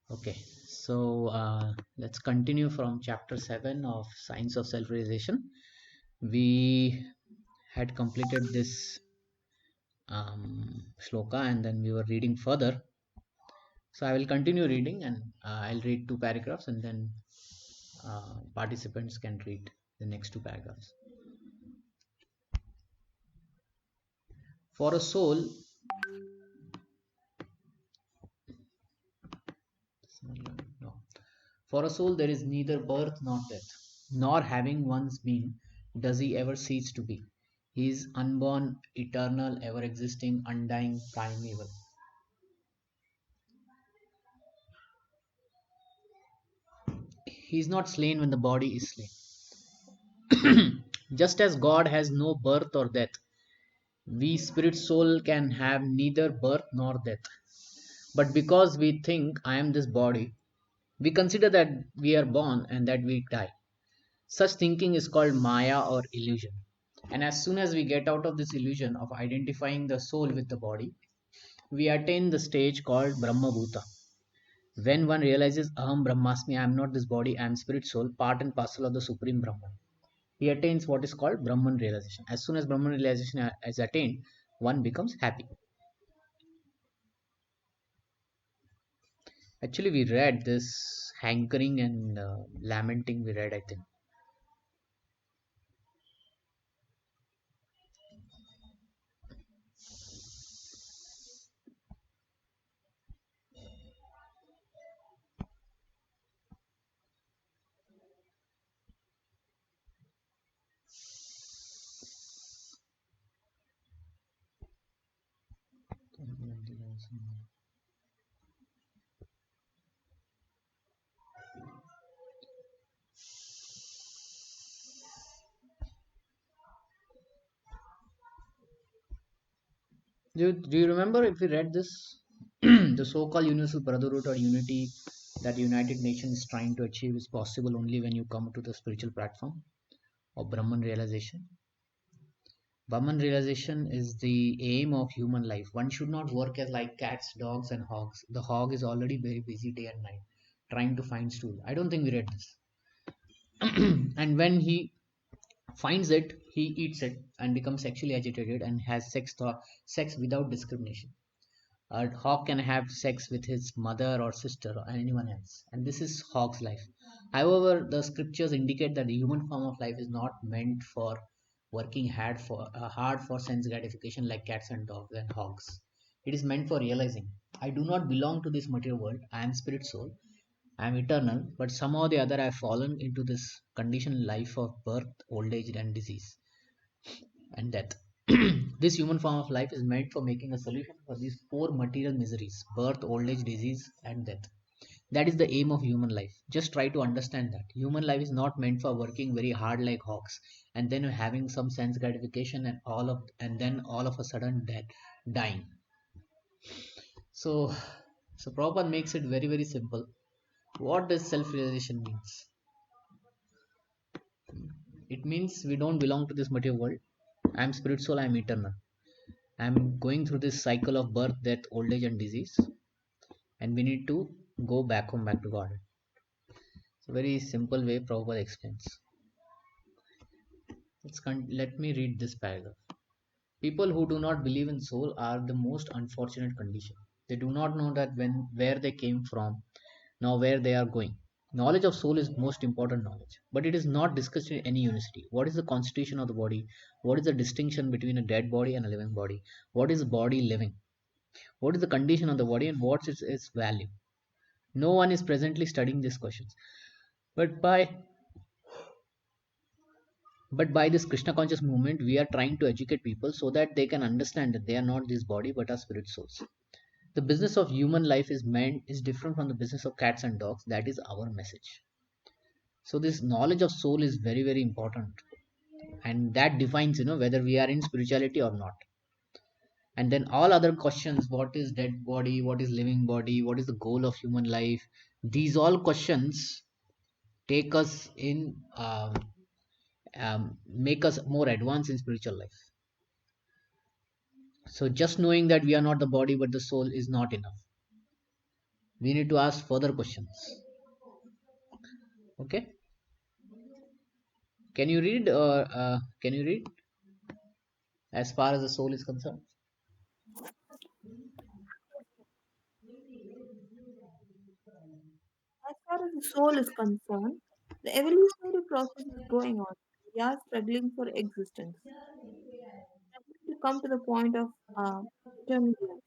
Okay, so let's continue from chapter 7 of Science of Self-Realization. We had completed this shloka and then we were reading further. So I will continue reading and I'll read two paragraphs and then participants can read the next two paragraphs. For a soul, no. For a soul, there is neither birth nor death, nor having once been, does he ever cease to be. He is unborn, eternal, ever existing, undying, primeval. He is not slain when the body is slain. Just as God has no birth or death, we spirit soul can have neither birth nor death. But because we think I am this body, we consider that we are born and that we die. Such thinking is called Maya or illusion. And as soon as we get out of this illusion of identifying the soul with the body, we attain the stage called Brahma Bhuta. When one realizes Aham Brahmasmi, I am not this body, I am spirit soul, part and parcel of the Supreme Brahman. He attains what is called Brahman realization. As soon as Brahman realization is attained, one becomes happy. Actually, we read this hankering and lamenting, we read, I think. Do you remember if we read this? The so-called universal brotherhood or unity that the United Nations is trying to achieve is possible only when you come to the spiritual platform of Brahman realization. Brahman realization is the aim of human life. One should not work as like cats, dogs, and hogs. The hog is already very busy day and night trying to find stool. I don't think we read this. And when he finds it, he eats it and becomes sexually agitated and has sex without discrimination. A hog can have sex with his mother or sister or anyone else, and this is hog's life. However, the scriptures indicate that the human form of life is not meant for working hard for sense gratification like cats and dogs and hogs. It is meant for realizing I do not belong to this material world. I am spirit soul. I am eternal, but somehow or the other I have fallen into this conditioned life of birth, old age, and disease and death. This human form of life is meant for making a solution for these four material miseries: birth, old age, disease, and death. That is the aim of human life. Just try to understand that. Human life is not meant for working very hard like hogs and then having some sense gratification and then all of a sudden death, dying. So so Prabhupada makes it very, very simple. What does self-realization means? It means we don't belong to this material world. I am spirit soul, I am eternal. I am going through this cycle of birth, death, old age, and disease, and we need to go back home, back to God. It's a very simple way Prabhupada explains. Let me read this paragraph. People who do not believe in soul are the most unfortunate condition. They do not know that where they came from, nor where they are going. Knowledge of soul is most important knowledge, but it is not discussed in any university. What is the constitution of the body? What is the distinction between a dead body and a living body? What is the body living? What is the condition of the body and what's its value? No one is presently studying these questions. But by but by this Krishna conscious movement, we are trying to educate people so that they can understand that they are not this body but are spirit souls. The business of human life is different from the business of cats and dogs. That is our message. So this knowledge of soul is very, very important, and that defines whether we are in spirituality or not. And then all other questions: what is dead body, what is living body, what is the goal of human life, these all questions take us in make us more advanced in spiritual life. So just knowing that we are not the body but the soul is not enough. We need to ask further questions. Okay, can you read, or can you read as far as the soul is concerned? As far as the soul is concerned, the evolutionary process is going on. We are struggling for existence, struggling to come to the point of eternal life.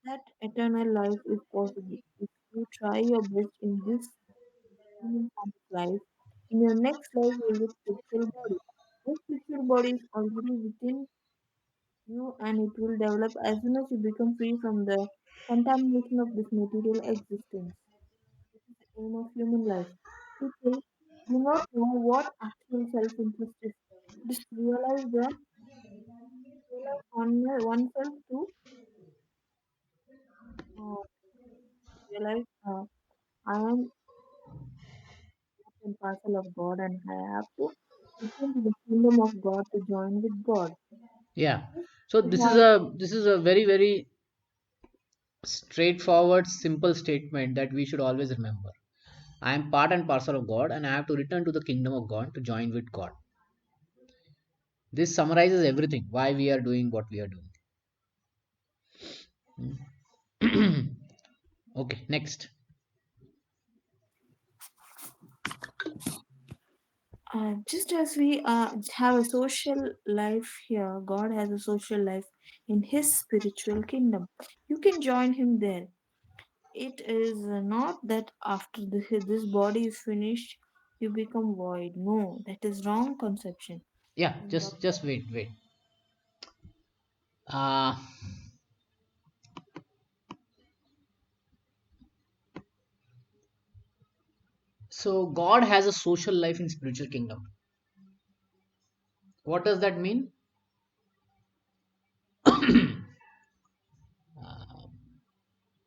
That eternal life is possible if you try your best in this human form of life. In your next life, you will get spiritual body. This spiritual body is already within you, and it will develop as soon as you become free from the contamination of this material existence. This is the aim of human life. People do not know what actual self-interest is. Just realize oneself to uh, realize I am part and parcel of God, and I have to return to the kingdom of God to join with God. Yeah. This So is this is how a very very straightforward, simple statement that we should always remember. I am part and parcel of God, and I have to return to the kingdom of God to join with God. This summarizes everything why we are doing what we are doing. Hmm. Okay, next. just as we have a social life here, God has a social life in His spiritual kingdom. You can join Him there. It is not that after this body is finished, you become void. No, that is wrong conception. Yeah, In just wait. Uh, so God has a social life in spiritual kingdom. What does that mean? uh,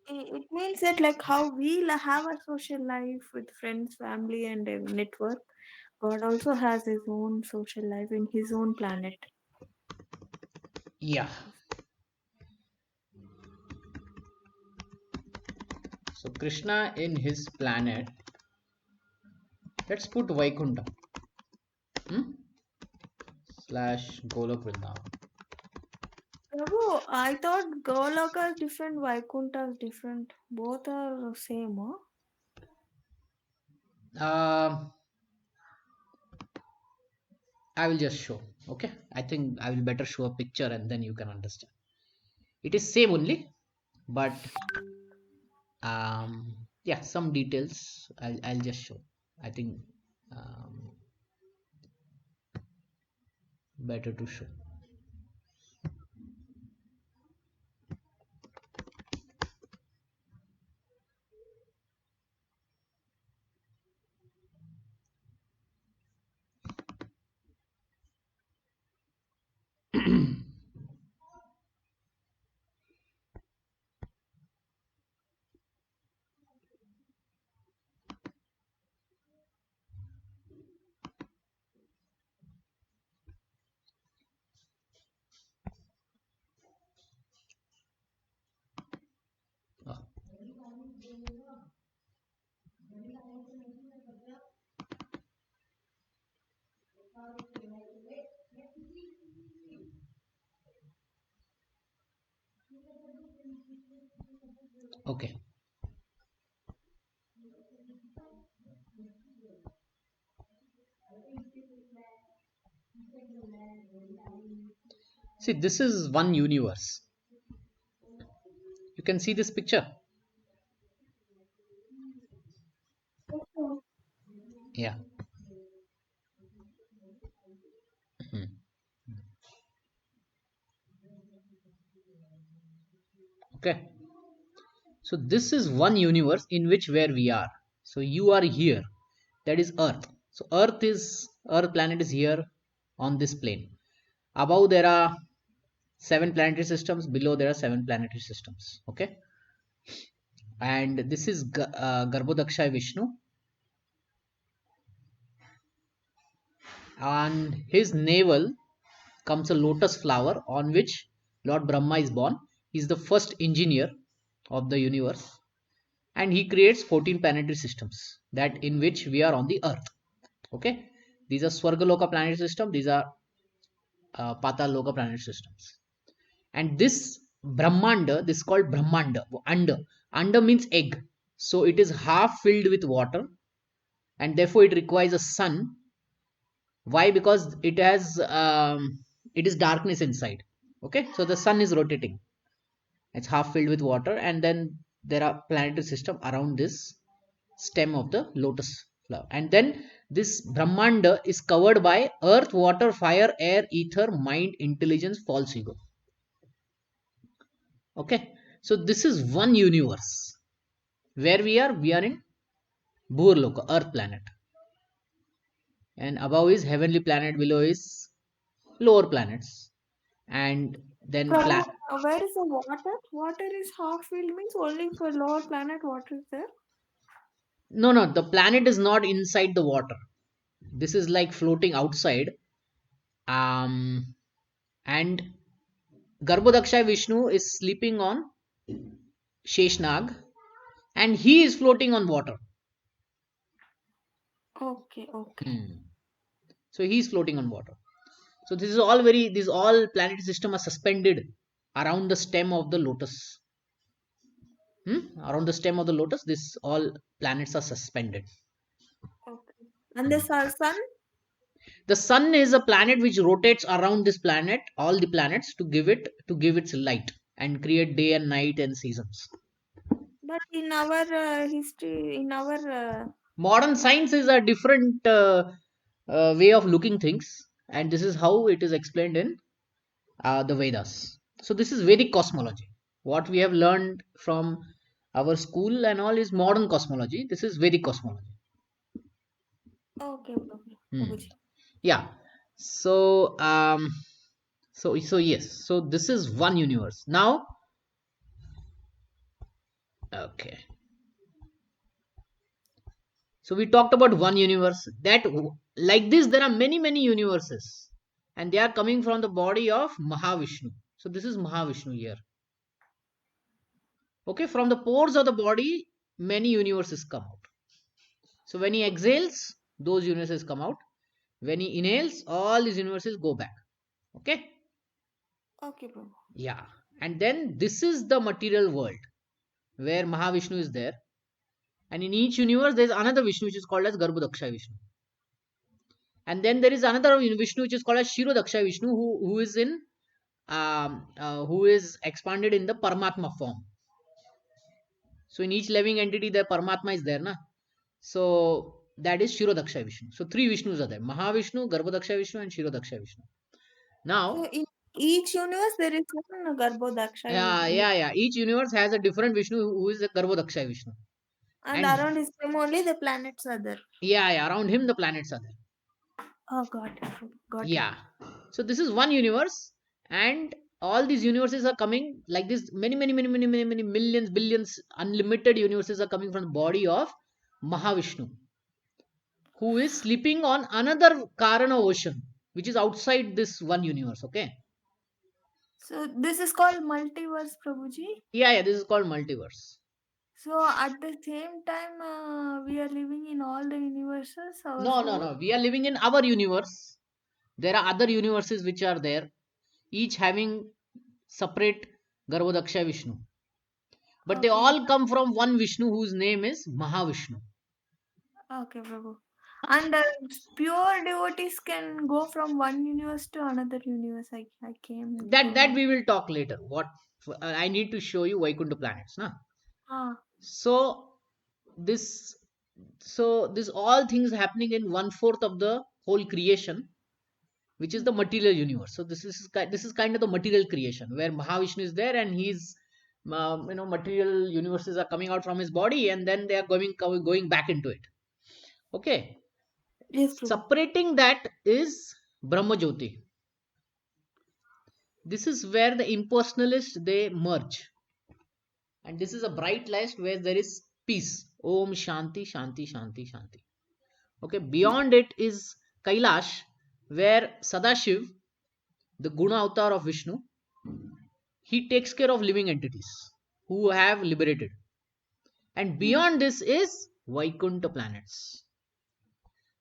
It means that like how we have a social life with friends, family, and a network, God also has His own social life in His own planet. yeah. So Krishna in his planet. Let's put Vaikuntham, hmm? Slash Golok Vrindavan. Prabhu, I thought Goloka is different, Vaikuntha is different. Both are same, huh? Um, I will just show. Okay, I think I will better show a picture and then you can understand. It is same only, but yeah, some details I'll just show. I think um, better to show. Oh, okay. See, this is one universe. You can see this picture. Also, Yeah. Mhm. Okay. So this is one universe in which where we are. So you are here. That is Earth. So Earth planet is here on this plane. Above there are seven planetary systems. Below there are seven planetary systems. Okay. And this is Garbhodakshay Vishnu. On his navel comes a lotus flower on which Lord Brahma is born. He is the first engineer of the universe. and he creates 14 planetary systems, that in which we are on the earth. Okay, these are Swargaloka planetary system, these are Patal Loka planetary systems. And this Brahmanda, this is called Brahmanda. Anda means egg, so it is half filled with water, and therefore it requires a sun. Why? Because it is darkness inside. Okay, so the sun is rotating, it's half filled with water, and then there are planetary system around this stem of the lotus flower. And then this Brahmanda is covered by earth, water, fire, air, ether, mind, intelligence, false ego. Okay, so this is one universe. Where we are in Burloka, earth planet, and above is heavenly planet, below is lower planets. And then Prabhu, where is the water? Water is half filled means only for lower planet water is there. no, the planet is not inside the water, this is like floating outside. And Garbhodaksha Vishnu is sleeping on Sheshnag, and he is floating on water. Okay, okay. So he is floating on water. So this is all very, these all planetary system are suspended around the stem of the lotus. Around the stem of the lotus, this all planets are suspended. Okay. And the sun? The sun is a planet which rotates around this planet, all the planets, to give its light and create day and night and seasons. But in our history, in our Modern science is a different way of looking things, and this is how it is explained in the Vedas. So this is Vedic cosmology. What we have learned from our school and all is modern cosmology. This is Vedic cosmology. okay, Hmm. Prabhuji. Yeah. So so yes. So this is one universe. Now, okay. So we talked about one universe. That like this, there are many universes, and they are coming from the body of Mahavishnu. So this is Mahavishnu here. Okay, from the pores of the body, many universes come out. So when he exhales, those universes come out. When he inhales, all these universes go back. Okay, Okay, Prabhu. yeah. And then this is the material world where Mahavishnu is there. And in each universe, there is another Vishnu which is called as Garbhodaksha Vishnu. And then there is another Vishnu which is called as Shirodaksha Vishnu, who is in who is expanded in the Paramatma form. So in each living entity, the Paramatma is there, na? So that is Shirodaksha Vishnu. So three Vishnus are there: Mahavishnu, Garbhodaksha Vishnu, and Shirodaksha Vishnu. So Now, in each universe there is one Garbhodaksha yeah. Each universe has a different Vishnu who is a Garbhodaksha Vishnu, and and around his name only the planets are there. yeah, around him the planets are there. Oh, got it, Prabhu. Got it. Yeah. So this is one universe, and all these universes are coming like this. Many millions, billions, unlimited universes are coming from the body of Mahavishnu, who is sleeping on another Karana ocean, which is outside this one universe. Okay. So this is called multiverse, Prabhuji. Yeah. This is called multiverse. So at the same time, we are living in all the universes, our soul. No. We are living in our universe. There are other universes which are there, each having separate Garbhodaksha Vishnu. But they Okay, all come from one Vishnu whose name is Mahavishnu. okay, Prabhu. And pure devotees can go from one universe to another universe. I came to That know. we will talk later. What I need to show you Vaikuntha planets, na? Ah, So this this all things happening in one fourth of the whole creation, which is the mm. material universe. So this is kind of the material creation where Mahavishnu is there, and he's material universes are coming out from his body, and then they are going back into it. Okay, Yes, Prabhu. separating that is Brahma Jyoti. This is where the impersonalists they merge, and this is a bright light where there is peace. Om Shanti Shanti Shanti Shanti. Okay, beyond it is Kailash, where Sadashiv, the Guna avatar of Vishnu, he takes care of living entities who have liberated. And Hmm. beyond this is Vaikuntha planets.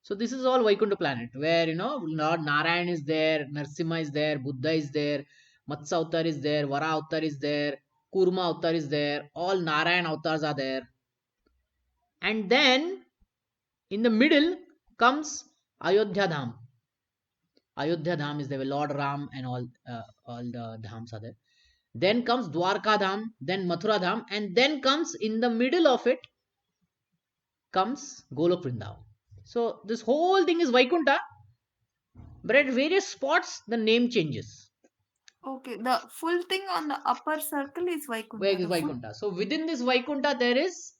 So this is all Vaikuntha planet where Lord Narayan is there, Narsimha is there, Buddha is there, Matsya Avatar is there, Vara Avatar is there, Kurma Avatar is there, all Narayan avatars are there. And then in the middle comes Ayodhya Dham. Ayodhya Dham is there, Lord Ram and all the dhams are there. Then comes Dwarka Dham, then Mathura Dham, and then comes in the middle of it comes Golok Vrindavan. So this whole thing is Vaikuntha, but at various spots the name changes. Okay, the full thing on the upper circle is Where Vaikuntha. is The full Vaikuntha? So within this Vaikuntha there is,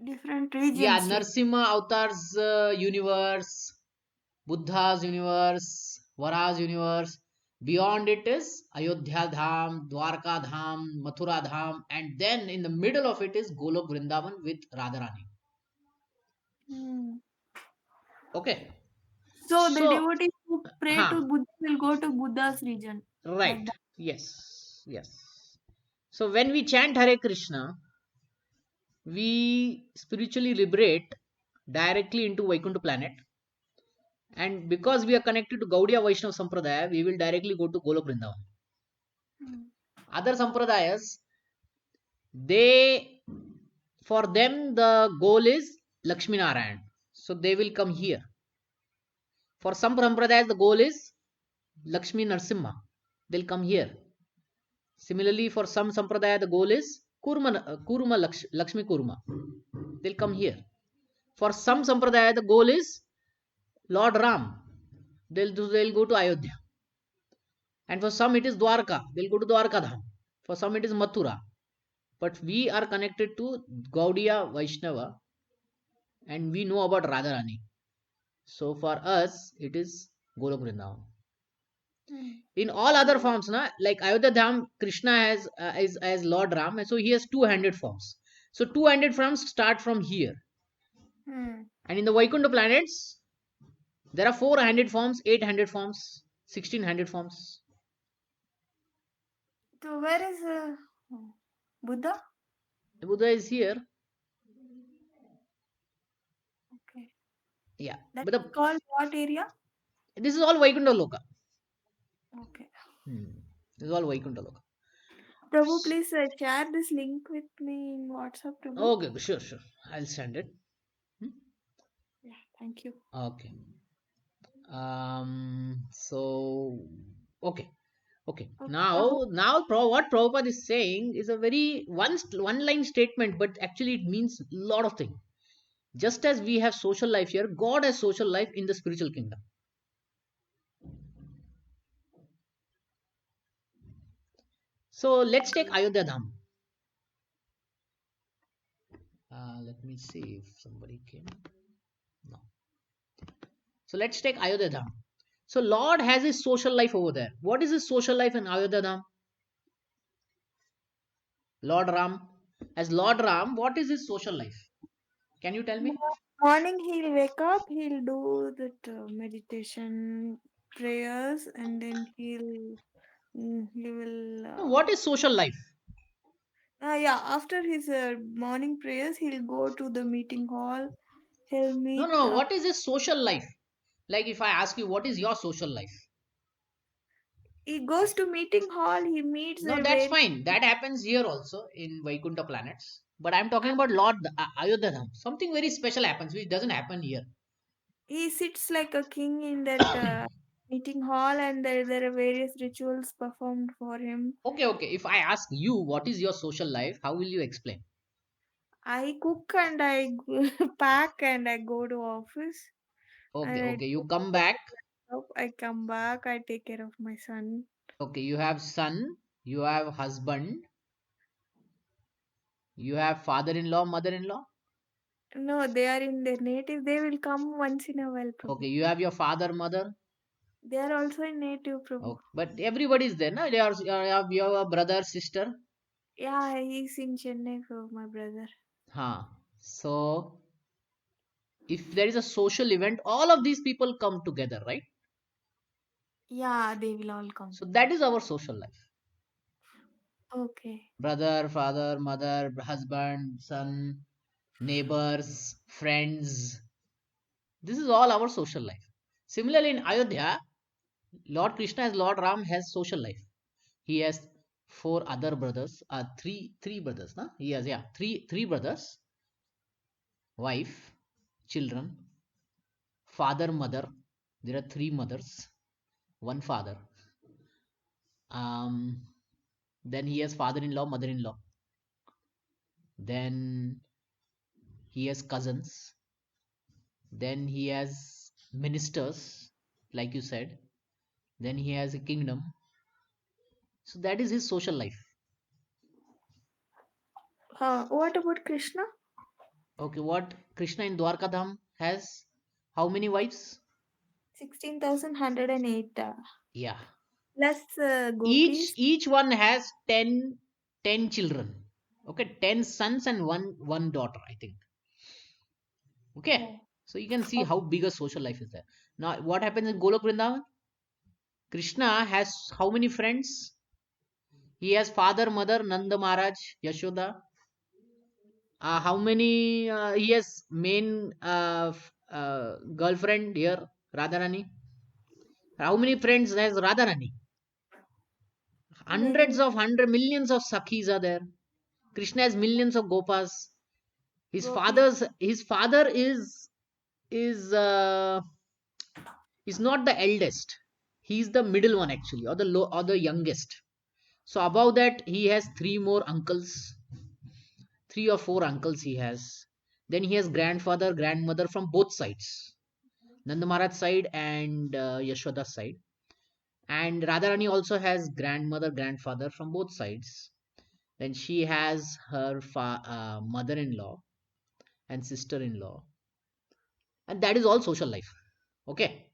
different yeah, regions like. Narsimha Avatar's universe, Buddha's universe, Vara's universe. Beyond it is Ayodhya Dham, Dwarka Dham, Mathura Dham, and then in the middle of it is Golok Vrindavan with Radharani. Hmm. Okay, So the so, devotees who pray huh, to Buddha will go to Buddha's region, like right, that. yes, yes. So when we chant Hare Krishna, we spiritually liberate directly into Vaikuntha planet, and because we are connected to Gaudiya Vaishnava Sampradaya, we will directly go to Golok Vrindavan. Hmm. Other Sampradayas, they, for them the goal is Lakshmi Narayan, so they will come here. For some Sampradayas, the goal is Lakshmi Narsimha, they'll come here. Similarly, for some Sampradaya, the goal is Lakshmi Kurma, they'll come here. For some Hmm. Sampradaya, the goal is Lord Ram, they'll go to Ayodhya. And for some it is Dwarka, they'll go to Dwarka Dham. For some it is Mathura. But we are connected to Gaudiya Vaishnava and we know about Radharani. So for us, it is Golok Vrindavan. Hmm. In all other forms, like Ayodhya Dham, Krishna has is as Lord Ram, and so he has two-handed forms. So two-handed forms start from here. Hmm. And in the Vaikuntha planets, there are four-handed forms, eight-handed forms, 16-handed forms. So where is Buddha? The Buddha is here. Okay, Yeah. that But is called what area? this is all Vaikuntha Loka. Okay. Hmm. This is all Vaikuntha Loka. Prabhu, please share this link with me in WhatsApp, Prabhu. Okay, sure, sure. I'll send it. Hmm? Yeah, thank you. Okay. So, okay. Okay. Okay, Prabhu. Now, what Prabhupada is saying is a very one line statement, but actually it means a lot of things. Just as we have social life here, God has social life in the spiritual kingdom. So let's take Ayodhya Dham. Let me see if somebody came. No. So let's take Ayodhya Dham. So Lord has his social life over there. What is his social life in Ayodhya Dham? Lord Ram. As Lord Ram, what is his social life? Can you tell me? Morning he'll wake up, he'll do that meditation prayers, and then he will No, what is social life? yeah, after his morning prayers he'll go to the meeting hall. He'll No, meet no, what is his social life? Like if I ask you, what is your social life? he goes to meeting hall, he meets No, the that's very fine. That happens here also in Vaikuntha planets. But I'm talking about Lord Ayodhya Dham. Something very special happens which doesn't happen here. he sits like a king in that meeting hall, and there are various rituals performed for him. Okay, okay. If I ask you, what is your social life? How will you explain? I cook and I pack and I go to office and Okay, I okay. You do come back. stuff. I come back. I take care of my son. Okay, you have son, you have husband, you have father-in-law, mother-in-law. No, they are in their native. They will come once in a while, Okay, Prabhu. you have your father, mother. They are also in native, Prabhu. Okay, but everybody is there, no? They are, you have a brother, sister. Yeah, he's in Chennai for my brother. Huh. So if there is a social event, all of these people come together, right? Yeah, they will all come. So that is our social life. Okay. Brother, father, mother, husband, son. neighbors, friends. This is all our social life. Similarly, in Ayodhya, Lord Krishna as Lord Ram has social life. He has four other brothers, three brothers, na? He has, yeah, three brothers, wife, children, father, mother. There are three mothers, one father. Um, then he has father-in-law, mother-in-law. Then he has cousins. Then he has ministers, like you said. Then he has a kingdom. So that is his social life. What about Krishna? Okay, what Krishna in Dwarka Dham has? How many wives? 16,108 Yeah. plus Each gopis. each one has 10 children. Okay, 10 sons and one daughter, I think. Okay. Oh, So you can see okay. how big a social life is there. Now, what happens in Golok Vrindavan? Krishna has how many friends? He has father, mother, Nanda Maharaj, Yashoda. How many? He has main girlfriend here, Radharani. How many friends has Radharani? Hundreds Many of millions of Sakhis are there. Krishna has millions of Gopas. gopis. His father is is not the eldest. He's the middle one actually, or the or the youngest. So above that, he has three more uncles, three or four uncles he has. Then he has grandfather, grandmother from both sides, Nanda Maharaj side and Yashoda side. And Radharani also has grandmother, grandfather from both sides. Then she has her mother-in-law and sister-in-law, and that is all social life. Okay,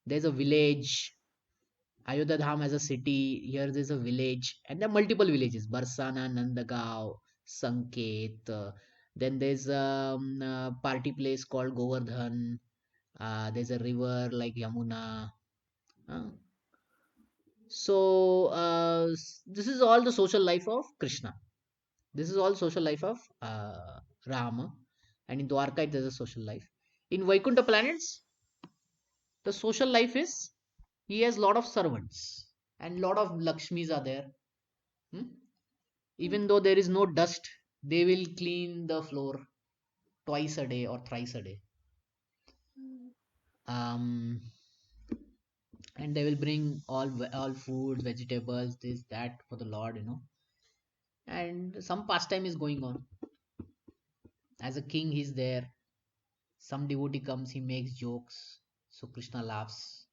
there's a village. Ayodhya Dham has a city. Here there's a village, and there are multiple villages: Barsana, Nandagaon, Sanket. Then there's a party place called Govardhan. There's a river like Yamuna. Uh, so this is all the social life of Krishna. This is all social life of Rama, and in Dwarka there's a social life. In Vaikuntha planets, the social life is he has lot of servants and lot of Lakshmis are there. Hmm? Even though there is no dust, they will clean the floor twice a day or thrice a day. Mm. Um, and they will bring all food, vegetables, this that for the Lord, And some pastime is going on. As a king, he's there. Some devotee comes, he makes jokes. So Krishna laughs.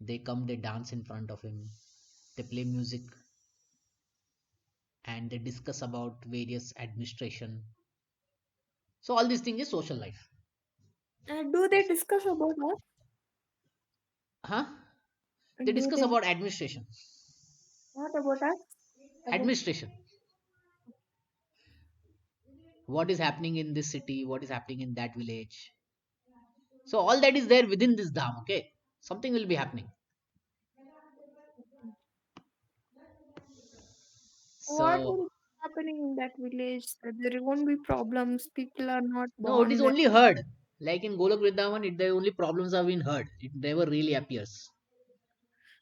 They come, they dance in front of him. They play music and they discuss about various administration. So all these things is social life. Do they discuss about what? Huh? They Do discuss they about administration. not about us? About Administration. What is happening in this city? What is happening in that village? So all that is there within this dham. Okay, something will be happening. what So will be happening in that village? There won't be problems. People are not no, it is born there. only heard. Like in Golok Vrindavan, the only problems have been heard. It never really appears.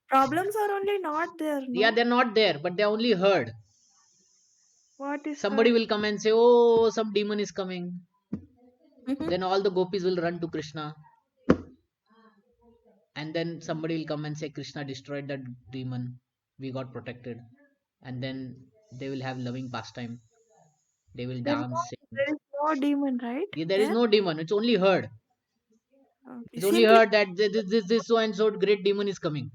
Problems are only not there. Yeah, No. they're not there, but they're only heard. What is Somebody her? will come and say, "Oh, some demon is coming." Then all the gopis will run to Krishna, and then somebody will come and say, "Krishna destroyed that demon. We got protected." And then they will have loving pastime. They will dance, sing. There is no demon, right? Yeah, there is There. no demon. It's only heard. Okay. It's only Simply heard that this so and so great demon is coming,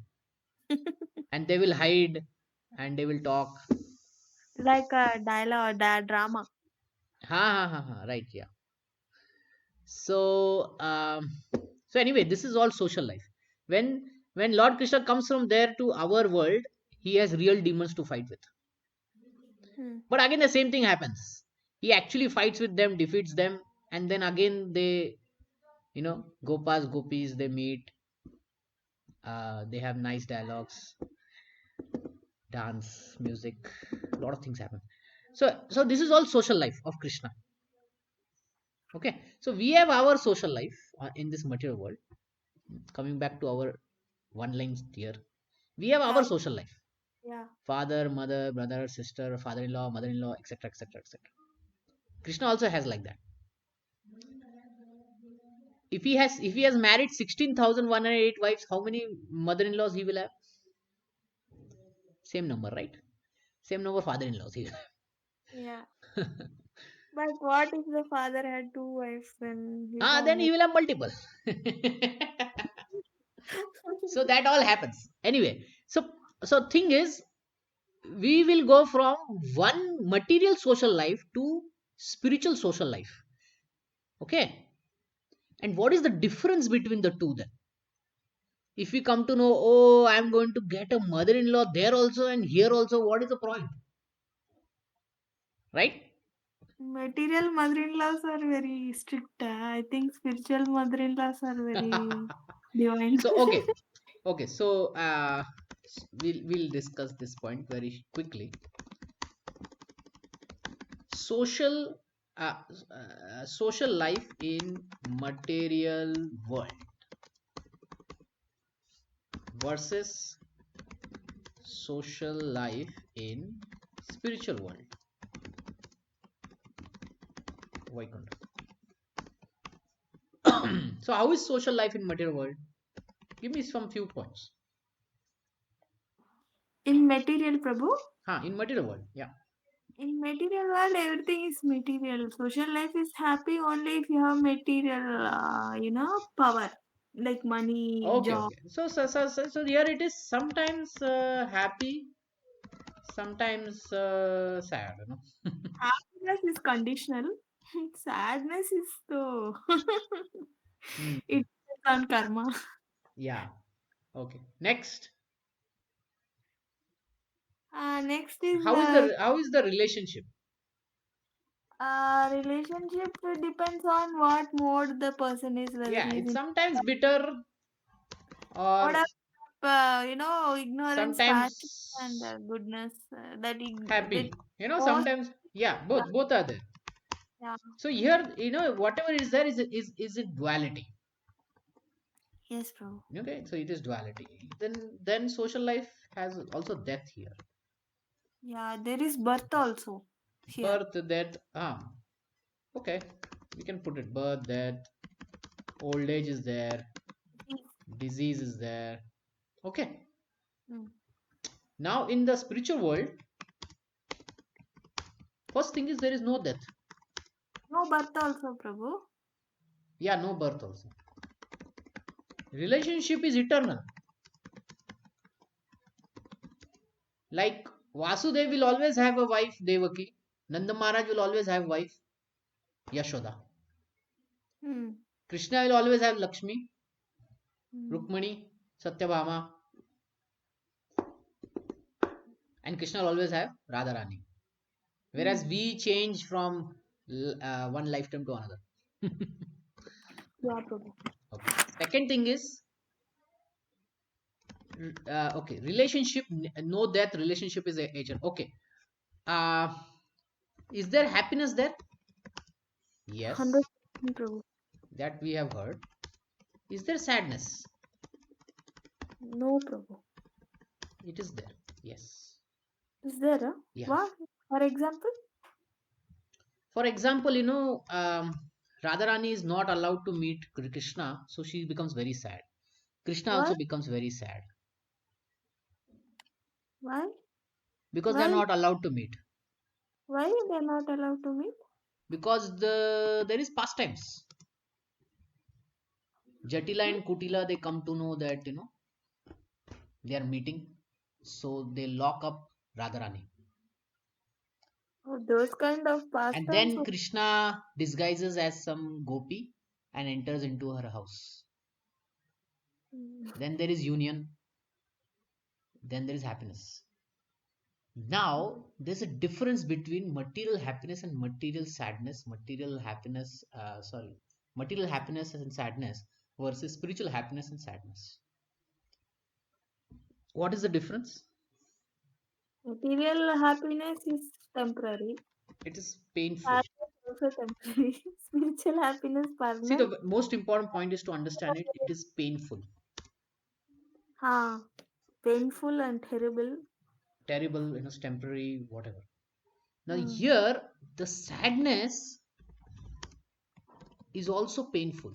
and they will hide, and they will talk. like a dialogue, drama. Ha ha ha ha. Right. Yeah. So so anyway, this is all social life. When Lord Krishna comes from there to our world, he has real demons to fight with. Hmm. But again, the same thing happens. He actually fights with them, defeats them, and then again they, gopas, gopis, they meet. They have nice dialogues, dance, music, a lot of things happen. So this is all social life of Krishna. Okay, so we have our social life in this material world. Coming back to our one line here, we have our Yeah, social life: yeah. father, mother, brother, sister, father-in-law, mother-in-law, etc., etc., etc. Krishna also has like that. If he has married 16,108 wives, how many mother-in-laws he will have? Same number, right? Same number father-in-laws he will Yeah. have. But what if the father had two wives when he Then found he it? will have multiple. So that all happens anyway. So thing is, we will go from one material social life to spiritual social life. Okay, and what is the difference between the two then? If we come to know, oh, I'm going to get a mother-in-law there also and here also, what is the point, right? Material mother-in-laws are very strict. I think spiritual mother-in-laws are very divine. So okay, so we'll discuss this point very quickly. Social life in material world versus social life in spiritual world. Vaikunth. So how is social life in material world? Give me some few points. In material, Prabhu, In material world, yeah. in material world, everything is material. Social life is happy only if you have material, power like money, Okay, job. okay. So here it is sometimes happy, sometimes sad, you know. Happiness is conditional. Sadness is though. Hmm. It depends on karma. Yeah. Okay. Next, Next is how is the relationship? relationship. Depends on what mode the person is, whether Yeah, he is it's in sometimes bitter mode or of ignorance, passion, and sometimes goodness. That happy. most. Sometimes, yeah, Yeah, both are there. yeah. So here, whatever is there is it duality. Yes, bro. Okay, so it is duality. Then social life has also death here. Yeah, there is birth also here. Birth, death. Okay, we can put it: birth, death, old age is there, Yes. disease is there. Okay. Hmm. Now in the spiritual world, first thing is there is no death. No birth also, Prabhu. Yeah, no birth also. Relationship is eternal. Like Vasudev will always have a wife, Devaki. Nanda Maharaj will always have wife, Yashoda. Hmm. Krishna will always have Lakshmi, Hmm. Rukmani, Satyabhama, and Krishna will always have Radharani. Whereas Hmm. we change from one lifetime to another. Yeah, Prabhu. Okay. Second thing is, okay, relationship, no death, relationship is a agent. Okay. Uh, is there happiness there? Yes, 100% Prabhu. that we have heard. Is there sadness? No, Prabhu. It is there. Yes. Is there a Yeah. what? For example, For example, Radharani is not allowed to meet Krishna, so she becomes very sad. Krishna why? also becomes very sad Why? because they are Why? not allowed to meet. Why they're not allowed to meet? Because there is pastimes. Jatila Hmm? and Kutila, they come to know that they are meeting, so they lock up Radharani, Oh, those kind of and pastimes. then Krishna disguises as some gopi and enters into her house. Hmm. Then there is union. Then there is happiness. Now there's a difference between material happiness and material sadness. Material happiness and sadness versus spiritual happiness and sadness. What is the difference? Material happiness is temporary. It is painful. Sadness also temporary. spiritual happiness See, permanent? the most important point is to understand it. It is painful, Ha, painful and terrible. terrible, it's temporary, whatever. Now, Hmm. here, the sadness is also painful.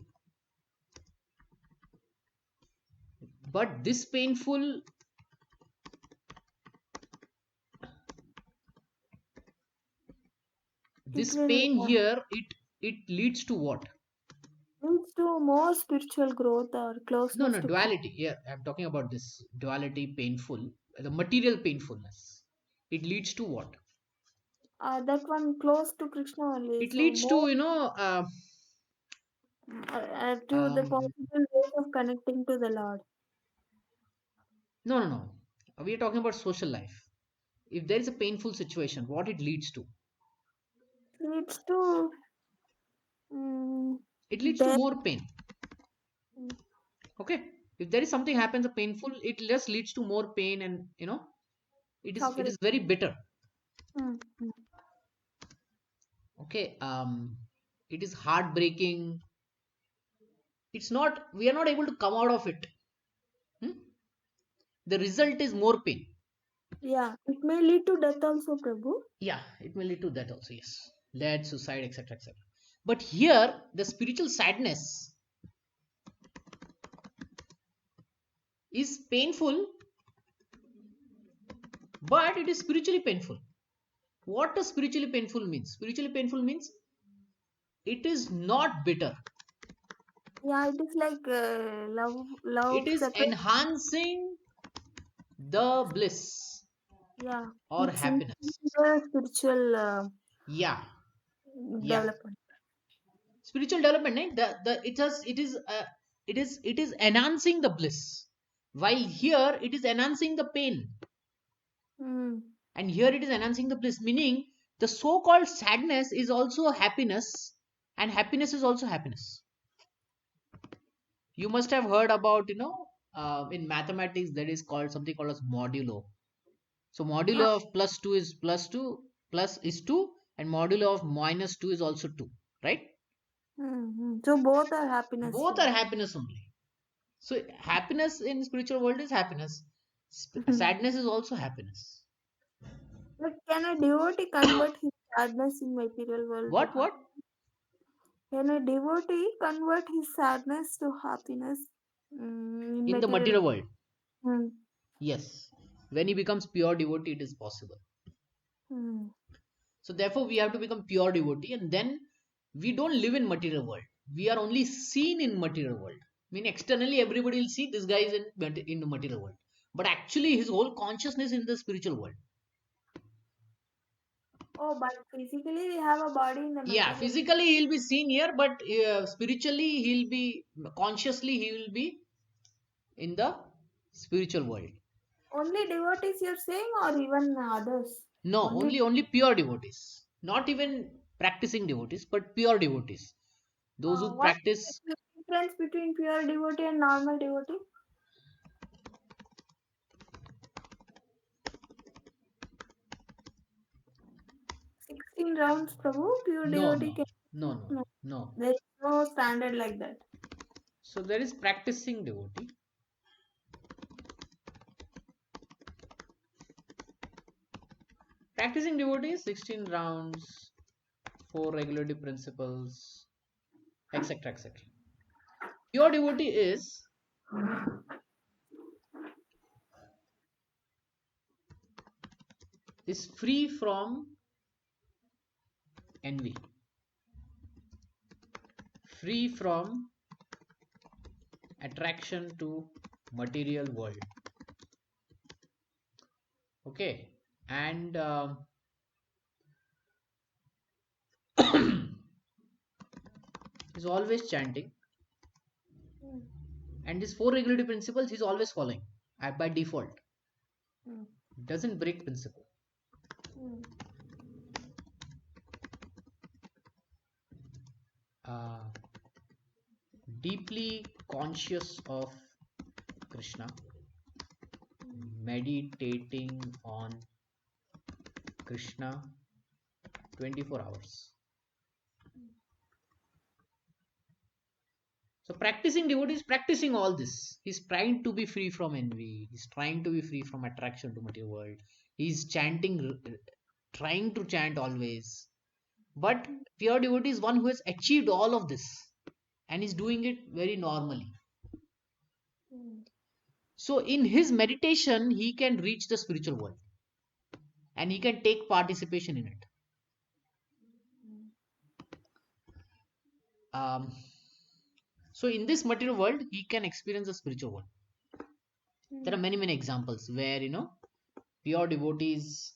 But It this will pain here, it leads to what? leads to more spiritual growth or No, closeness no, to God. duality. Yeah, I'm talking about this duality, painful, the material painfulness. It leads to what? That one close to Krishna only. It So leads to, more to the um, possible ways of connecting to the Lord. no, no, no. We are talking about social life. If there is a painful situation, what it leads to? Leads to mm, It leads to death, more pain. Okay. If there is something happens a painful, it just leads to more pain, and it suffering. is very bitter. Mm, mm. Okay. It is heartbreaking. It's not. We are not able to come out of it. Hmm? The result is more pain. Yeah, it may lead to death also, Prabhu. Yeah, it may lead to that also. Yes, lead, suicide, etc., etc. But here, the spiritual sadness is painful, but it is spiritually painful. What does spiritually painful means? Spiritually painful means it is not bitter. Yeah, it is like It love is separate. enhancing the bliss Yeah, or it's increasing happiness. the spiritual Yeah, yeah. development. Spiritual development, eh? It is enhancing the bliss. While here it is enhancing the pain, Mm. and here it is enhancing the bliss. Meaning the so-called sadness is also happiness, and happiness is also happiness. You must have heard about in mathematics there is called something called as modulo. So Ah, modulo of plus 2 is plus 2, plus is 2, and modulo of minus 2 is also 2, right? So both are happiness Both here. are happiness only. So happiness in spiritual world is happiness. Sadness is also happiness. But can a devotee convert his sadness in material world to What? happiness? Can a devotee convert his sadness to happiness in In the material material world? world? Yes. When he becomes pure devotee, it is possible. Hmm. So therefore, we have to become pure devotee, and then we don't live in material world. We are only seen in material world. I mean, externally, everybody will see this guy is in the material world, but actually, his whole consciousness in the spiritual world. Oh, but physically we have a body in the Yeah, material. physically he'll be seen here, but spiritually he'll be consciously he will be in the spiritual world. Only devotees you're saying, or even others? No, Only. only pure devotees, not even practicing devotees, but pure devotees. Those who What practice. is the difference between pure devotee and normal devotee? 16 rounds, Prabhu. Pure No, devotee no, can. no, no, No, no. there is no standard like that. So there is practicing devotee. Practicing devotee is 16 rounds, 4 regularity principles, etc., etc. Pure devotee is free from envy, free from attraction to material world. Okay, and is always chanting, Mm, and these 4 regularity principles he's always following by default. mm, Doesn't break principle. mm. uh, Deeply conscious of Krishna, meditating on Krishna 24 hours. So practicing devotee is practicing all this. He's trying to be free from envy. He's trying to be free from attraction to material world. He's chanting, trying to chant always. But pure devotee is one who has achieved all of this and is doing it very normally. mm, So in his meditation, he can reach the spiritual world and he can take participation in it. mm, Um, so in this material world, he can experience the spiritual world. There are mm, many examples where pure devotees,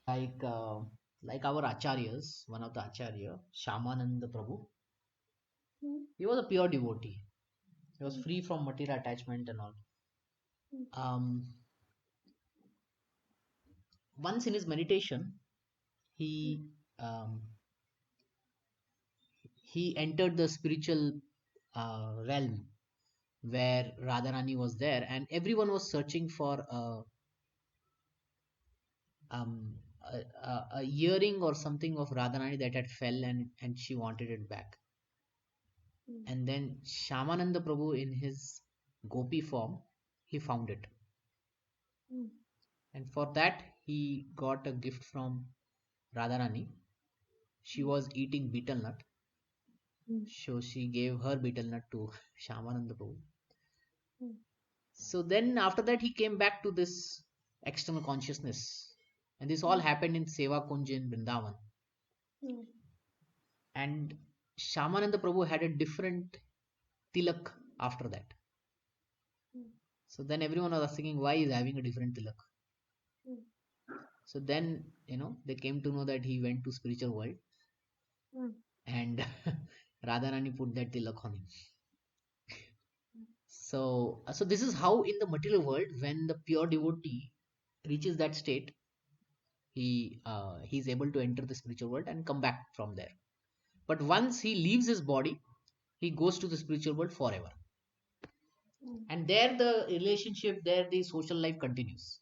like uh, like our acharyas, one of the acharya, Shamananda Prabhu, mm, he was a pure devotee. He was mm, free from material attachment and all. mm, Um, Once in his meditation, mm, he um, he entered the spiritual realm where Radharani was there, and everyone was searching for a earring or something of Radharani that had fell, and she wanted it back. mm, And then Shamananda Prabhu, in his gopi form, he found it, mm, and for that he got a gift from Radharani. She mm, was eating betel nut, mm, so she gave her betel nut to Shamananda Prabhu. mm, So then after that he came back to this external consciousness, and this all mm, happened in Seva Kunj in Vrindavan. mm, And Shamananda Prabhu had a different tilak after that. mm, So then everyone was asking why he's having a different tilak. mm, So then they came to know that he went to spiritual world, mm, and Radharani put that tilak on him. So this is how in the material world, when the pure devotee reaches that state, he's able to enter the spiritual world and come back from there. But once he leaves his body, he goes to the spiritual world forever, mm, and there the relationship, there the social life continues.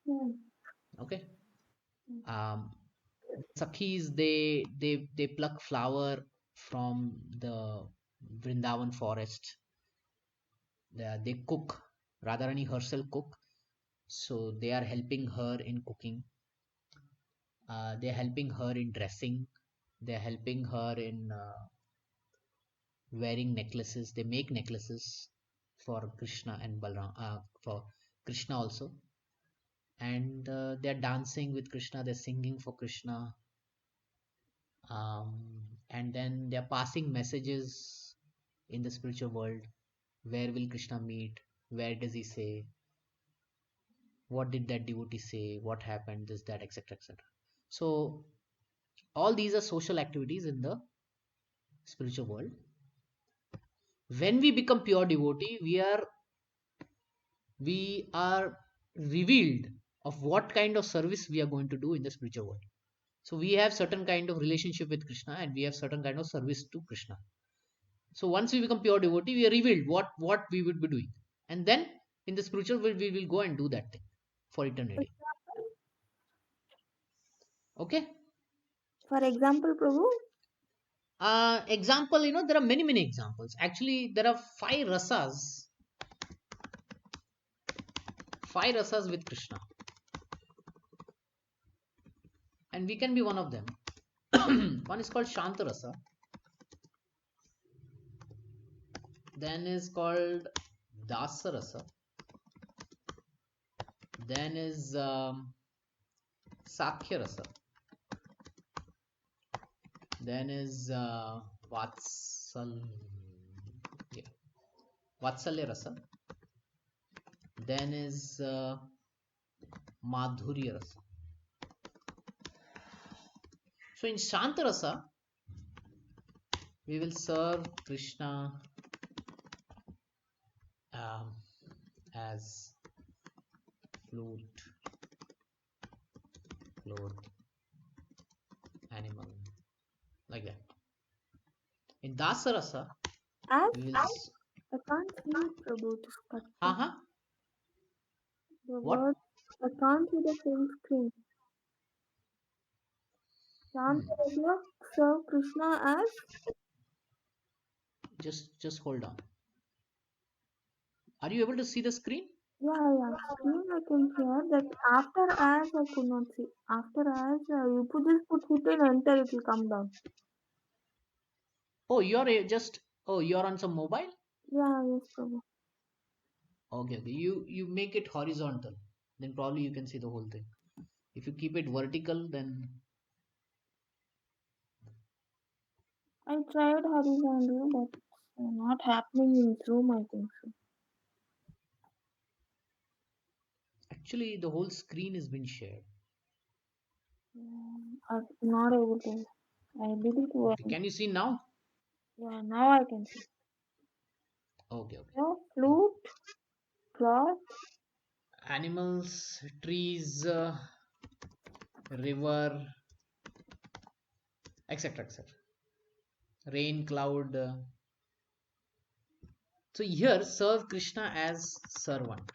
mm, Okay. mm, um, Sakhis, they pluck flower from the Vrindavan forest. They cook. Radharani herself cook, so they are helping her in cooking. They're helping her in dressing. They're helping her in wearing necklaces. They make necklaces for Krishna and Balram, for Krishna also, and they're dancing with Krishna. They're singing for Krishna, and then they're passing messages in the spiritual world. Where will Krishna meet? Where does he say? What did that devotee say? What happened? This, that, etc., etc. So all these are social activities in the spiritual world. When we become pure devotee, we are revealed of what kind of service we are going to do in the spiritual world. So we have certain kind of relationship with Krishna, and we have certain kind of service to Krishna. So once we become pure devotee, we are revealed what we would be doing, and then in the spiritual world we will go and do that thing for eternity. Okay. For example, Prabhu, Example, there are many examples. Actually, there are five rasas with Krishna, and we can be one of them. One is called Shanta rasa, then is called Dasa rasa, then is Sakhya rasa, then is Vatsal, yeah, Vatsalya rasa, then is Madhurya rasa. So in Shanta rasa, we will serve Krishna um, as flute, cloth, animal, like that. In Dasarasa, as we will. I can't see it, Prabhu, to cut short. Haha. The What? word, I can't see the full screen. Hmm. Shantavadya serve Krishna as? Just hold on. Are you able to see the screen? Yeah, yeah. Screen I can share that after as I could not see. After as you put just put hit and enter, it will come down. Oh, you're just. Oh, you're on some mobile. Yeah, yes, Prabhu. Okay, okay. You make it horizontal, then probably you can see the whole thing. If you keep it vertical, then I tried horizontal, but not happening in Zoom, I think so. actually the whole screen has been shared. I'm not able to. I did it Okay, well. can you see now? Yeah, now I can see. Okay, okay. Yeah, flute, cloth. Animals, trees, river, etc., etc. Rain, cloud. So here, serve Krishna as servant.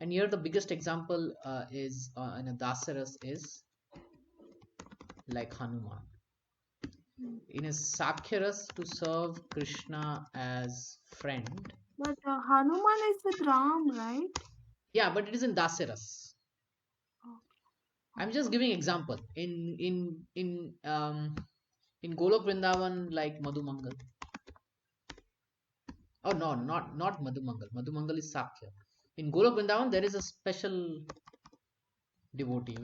And here the biggest example is in a Dasaras is like Hanuman. In a Sakhyaras to serve Krishna as friend. But Hanuman is with Ram, right? Yeah, but it is in Dasaras. Okay. I'm just giving example. In Golok Vrindavan like Madhumangal. Oh no, not Madhumangal. Madhumangal is Sakhya. In Golok Vrindavan there is a special devotee.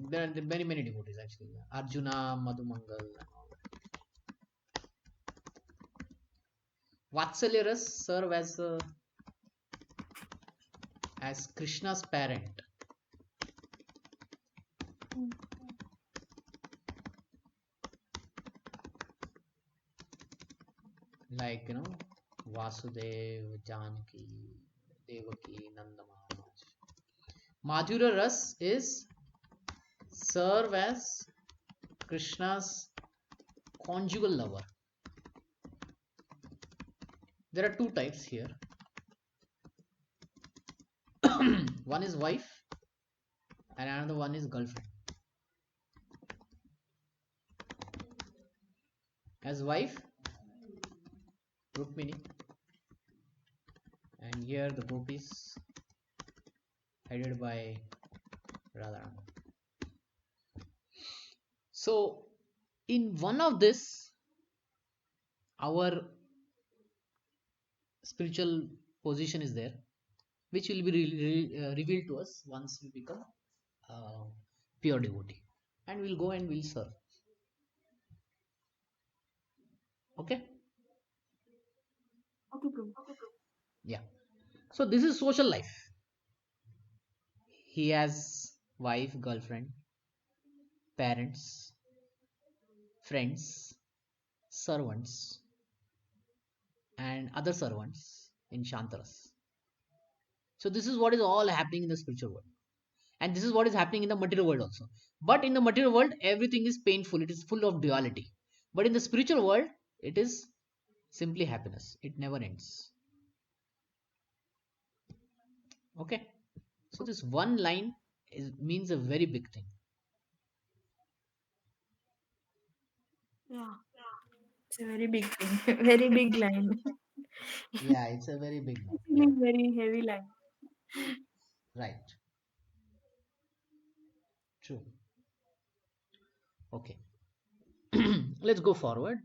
There are many devotees actually. Arjuna, Madhumangal, and all that. Vatsalya serve as Krishna's parent. Mm. Like Vasudev, Janki, Devaki, Nanda Maharaj. Madhura Ras is serve as Krishna's conjugal lover. There are two types here. One is wife and another one is girlfriend. As wife, Rukmini, and here the gopis headed by Radharani. So, in one of this, our spiritual position is there, which will be revealed to us once we become uh, pure devotee, and we'll go and we'll serve. Okay, Okay, Prabhu. yeah. So this is social life. He has wife, girlfriend, parents, friends, servants, and other servants in Shantaras. So this is what is all happening in the spiritual world. And this is what is happening in the material world also. But in the material world, everything is painful. It is full of duality. But in the spiritual world, it is simply happiness. It never ends. Okay. So this one line means a very big thing. Yeah, it's a very big thing. Very big line. Yeah, it's a very big line. Actually, very heavy line. Right. True. Okay. Let's go forward.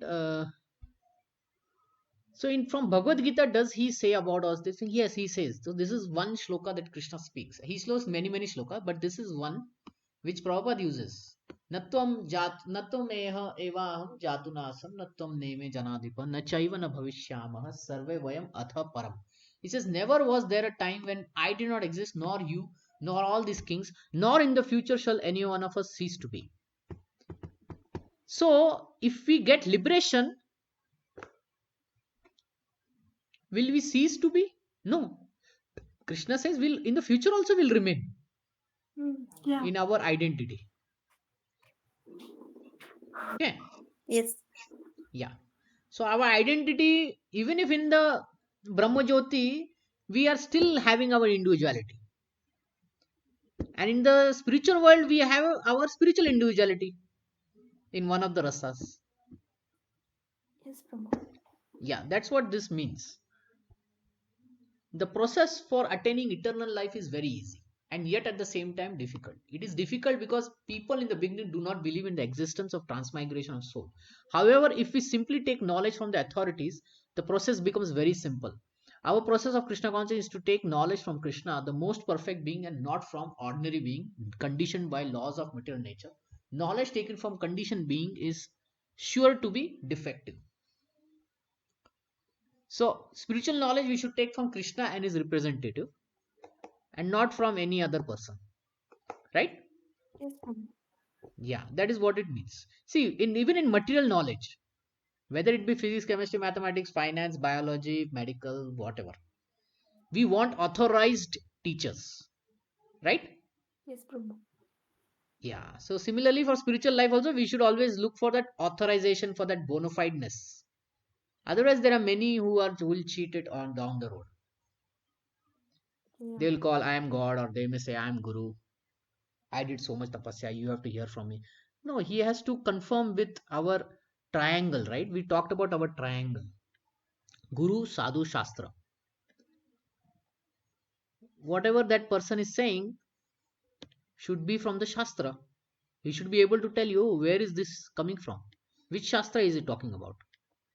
So in from Bhagavad Gita, does he say about us this thing? Yes, he says. So this is one shloka that Krishna speaks. He slows many shloka, but this is one which Prabhupada uses. Natvam eha evaham jatunasam natvam neme janadipa na chaiva na bhavishyamah sarve vayam atha param. He says, never was there a time when I did not exist, nor you, nor all these kings, nor in the future shall any one of us cease to be. So if we get liberation, will we cease to be? No. Krishna says will in the future also will remain Yeah. in our identity. Okay. Yes. Yeah. So our identity, even if in the Brahma Jyoti, we are still having our individuality. And in the spiritual world, we have our spiritual individuality. in one of the rasas. Yes, Prabhu. Yeah, that's what this means. The process for attaining eternal life is very easy and yet at the same time difficult. It is difficult because people in the beginning do not believe in the existence of transmigration of soul. However, if we simply take knowledge from the authorities, the process becomes very simple. Our process of Krishna consciousness is to take knowledge from Krishna, the most perfect being, and not from ordinary being conditioned by laws of material nature. Knowledge taken from conditioned being is sure to be defective. So, spiritual knowledge we should take from Krishna and his representative and not from any other person, right? Yes, Prabhu. Yeah, that is what it means. See, in even in material knowledge, whether it be physics, chemistry, mathematics, finance, biology, medical, whatever, we want authorized teachers, right? Yes, Prabhu. Yeah. So similarly for spiritual life also, we should always look for that authorization, for that bona fideness. Otherwise, there are many who will cheat it on down the road. Yeah. They will call I am God, or they may say I am Guru. I did so much tapasya, you have to hear from me. No, he has to confirm with our triangle, right? We talked about our triangle: Guru, Sadhu, Shastra. Whatever that person is saying should be from the Shastra. He should be able to tell you, "Oh, where is this coming from? Which Shastra is he talking about?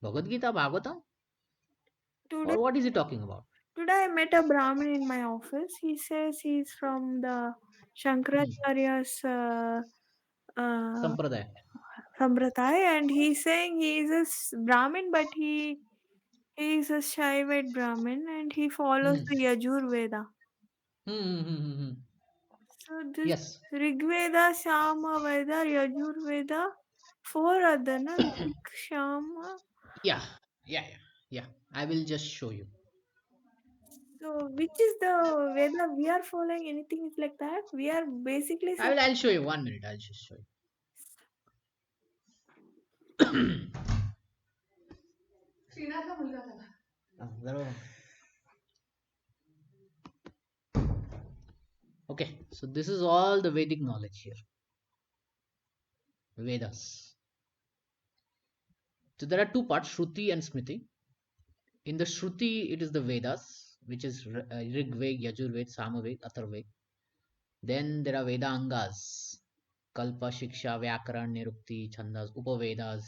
Bhagavad Gita, Bhagavatam, Today, or what is he talking about?" today I met a Brahmin in my office. He says he's from the Hmm. Shankaracharya's uh, Sampradaya. Sampratai, and he's saying he is a Brahmin, but he is a Shaivite Brahmin, and he follows Hmm. the Yajur Veda. Hmm. Hmm. Hmm. Hmm. Hmm. So this Yes. Rig Veda, Shama Veda, Yajur Veda, four other, na? Rig, Shama. Yeah. Yeah. Yeah. Yeah. I will just show you. So which is the Veda we are following? Anything is like that? We are basically I'll show you 1 minute. I'll just show you. श्रीनाथला मुलगा झाला. बरोबर. Okay, so this is all the Vedic knowledge here. Vedas. So there are two parts, Shruti and Smriti. In the Shruti, it is the Vedas, which is Rig Veda, Yajur Veda, Sama Veda, Athar Veda. Then there are Veda Angas, Kalpa, Shiksha, Vyakaran, Nirukti, Chandas, Upavedas,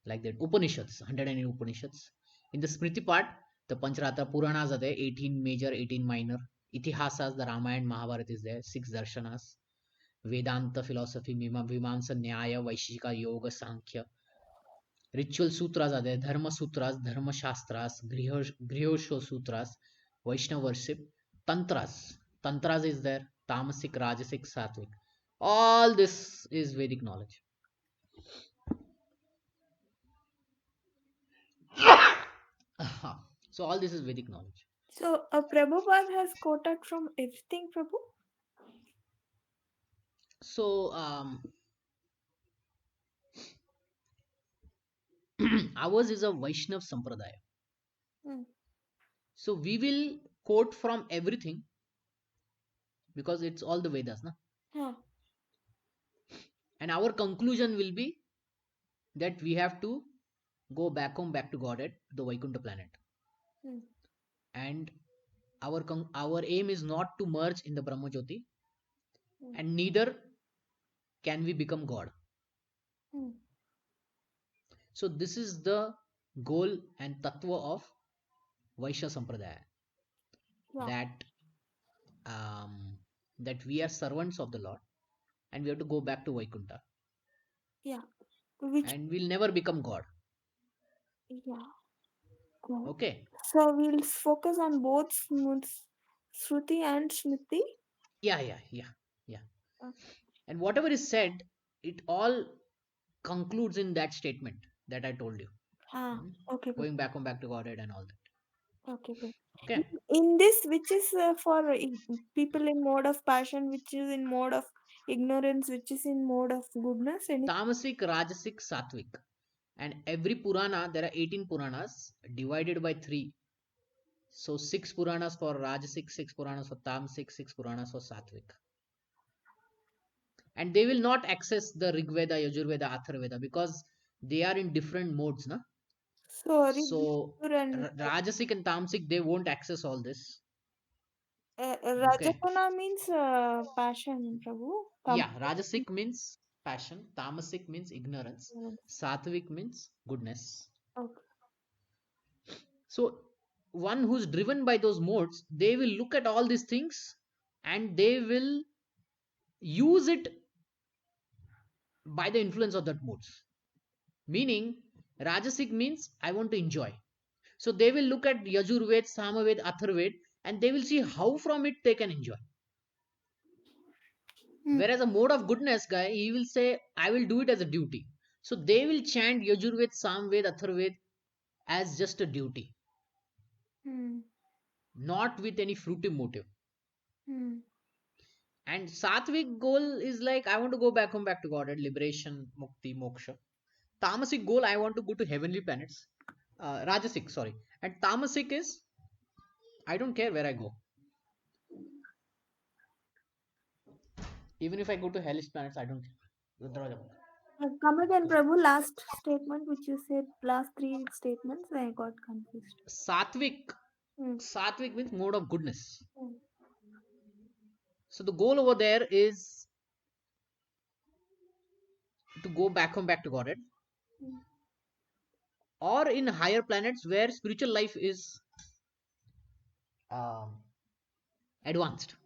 like that. Upanishads, 108 Upanishads. In the Smriti part, the Pancharatra Puranas are there, 18 major, 18 minor. Itihasas, the Ramayana, Mahabharata is there, 6 Darshanas. Vedanta philosophy, Mimamsa, Nyaya, Vaishika, Yoga, Sankhya. Ritual sutras are there, Dharma sutras, Dharma shastras, Grihosho sutras, Vaishnav worship, Tantras. Tantras is there, Tamasic, Rajasic, Sattvic. All this is Vedic knowledge. So all this is Vedic knowledge. so Prabhupada has quoted from everything, Prabhu. So ours is a Vaishnav Sampradaya. Hmm. So we will quote from everything because it's all the Vedas, na? Huh. And our conclusion will be that we have to go back home, back to Godhead, the Vaikuntha planet. Hmm. And our aim is not to merge in the Brahmajyoti, Hmm. and neither can we become God. Hmm. So this is the goal and tattva of Vaishya Sampradaya, Yeah. that that we are servants of the Lord and we have to go back to Vaikuntha, Yeah. Which and we'll never become God. yeah. Go. Okay. So we'll focus on both Shruti and Smriti. Yeah, yeah, yeah, yeah. Uh, And whatever is said, it all concludes in that statement that I told you. Hmm? okay, Prabhu. Going back home, back to Godhead and all that. Okay, Prabhu. Okay. In this, which is for people in mode of passion, which is in mode of ignorance, which is in mode of goodness, any Tamasic, Rajasic, Sattvic. And every Purana, there are 18 Puranas divided by 3. So 6 Puranas for Rajasic, 6 Puranas for Tamasic, 6 Puranas for Sattvic. and they will not access the Rig Veda, Yajurveda, Atharveda because they are in different modes, na. Sorry, So and Rajasic and Tamasic, they won't access all this. Okay. Rajapuna means passion, Prabhu. Yeah, Rajasic means passion, Tamasic means ignorance, Yes. Sattvic means goodness. Okay. So one who's driven by those modes, they will look at all these things and they will use it by the influence of that modes. Meaning, Rajasic means I want to enjoy. So they will look at Yajurved, Samaved, Atharved, and they will see how from it they can enjoy. Hmm. Whereas a mode of goodness guy, he will say, I will do it as a duty. So they will chant Yajurved, Samved, Atharved as just a duty, Hmm. not with any fruitive motive. Hmm. And Sattvic goal is like, I want to go back home, back to Godhead, liberation, mukti, moksha. Tamasic goal, I want to go to heavenly planets. Rajasic, sorry. And Tamasic is, I don't care where I go. Even if I go to hellish planets, I don't care. Come again, Prabhu. Last statement which you said, last three statements, I got confused. Sattvic, Hmm. Sattvic means mode of goodness. Hmm. So the goal over there is to go back home, back to Godhead, Hmm. or in higher planets where spiritual life is um, advanced.